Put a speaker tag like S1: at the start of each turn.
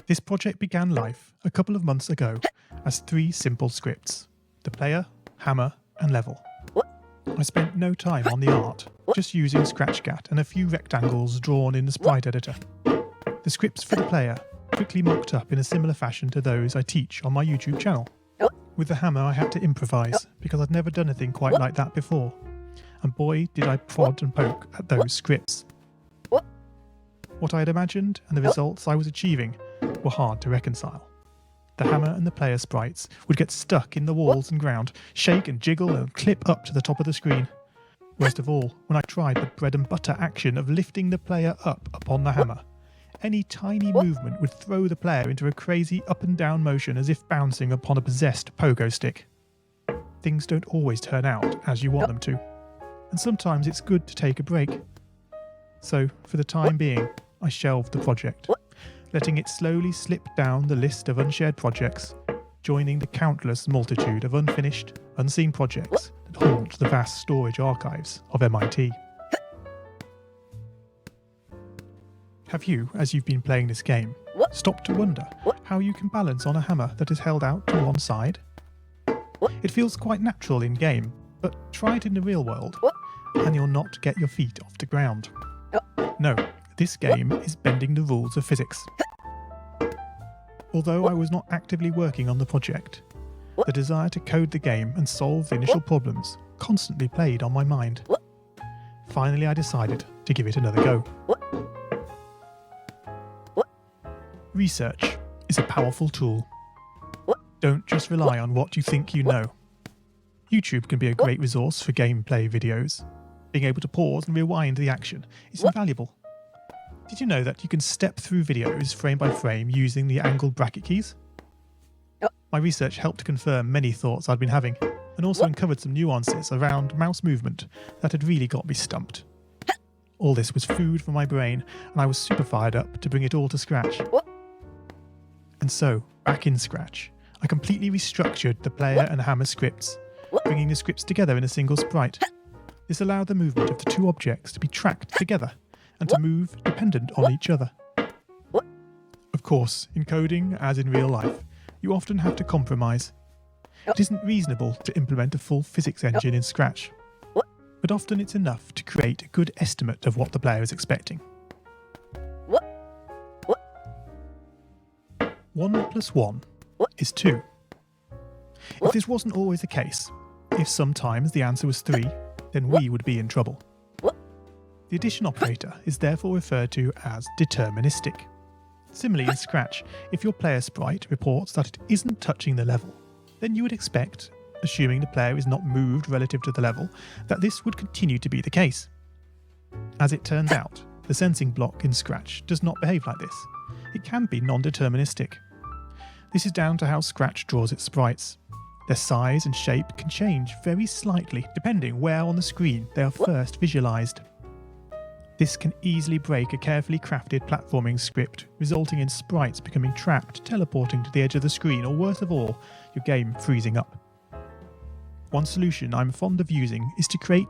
S1: This project began life a couple of months ago as 3 simple scripts: the player, hammer, and level. I spent no time on the art, just using ScratchGat and a few rectangles drawn in the sprite editor. The scripts for the player quickly mocked up in a similar fashion to those I teach on my YouTube channel. With the hammer I had to improvise because I'd never done anything quite like that before, and boy did I prod and poke at those scripts. What I had imagined and the results I was achieving were hard to reconcile. The hammer and the player sprites would get stuck in the walls and ground, shake and jiggle and clip up to the top of the screen. Worst of all, when I tried the bread and butter action of lifting the player up upon the hammer, any tiny movement would throw the player into a crazy up and down motion as if bouncing upon a possessed pogo stick. Things don't always turn out as you want them to, and sometimes it's good to take a break. So, for the time being, I shelved the project, letting it slowly slip down the list of unshared projects, joining the countless multitude of unfinished, unseen projects that haunt the vast storage archives of MIT. Have you, as you've been playing this game, stopped to wonder how you can balance on a hammer that is held out to one side? It feels quite natural in game, but try it in the real world, and you'll not get your feet off the ground. No, this game is bending the rules of physics. Although I was not actively working on the project, the desire to code the game and solve the initial problems constantly played on my mind. Finally, I decided to give it another go. Research is a powerful tool. Don't just rely on what you think you know. YouTube can be a great resource for gameplay videos. Being able to pause and rewind the action is invaluable. Did you know that you can step through videos frame by frame using the angled bracket keys? My research helped confirm many thoughts I'd been having, and also uncovered some nuances around mouse movement that had really got me stumped. All this was food for my brain, and I was super fired up to bring it all to scratch. And so, back in Scratch, I completely restructured the player and hammer scripts, bringing the scripts together in a single sprite. This allowed the movement of the 2 objects to be tracked together, and to move dependent on each other. Of course, in coding, as in real life, you often have to compromise. It isn't reasonable to implement a full physics engine in Scratch, but often it's enough to create a good estimate of what the player is expecting. 1 plus 1 is 2. If this wasn't always the case, if sometimes the answer was 3, then we would be in trouble. The addition operator is therefore referred to as deterministic. Similarly in Scratch, if your player sprite reports that it isn't touching the level, then you would expect, assuming the player is not moved relative to the level, that this would continue to be the case. As it turns out, the sensing block in Scratch does not behave like this. It can be non-deterministic. This is down to how Scratch draws its sprites. Their size and shape can change very slightly depending where on the screen they are first visualized. This can easily break a carefully crafted platforming script, resulting in sprites becoming trapped, teleporting to the edge of the screen, or worst of all, your game freezing up. One solution I'm fond of using is to create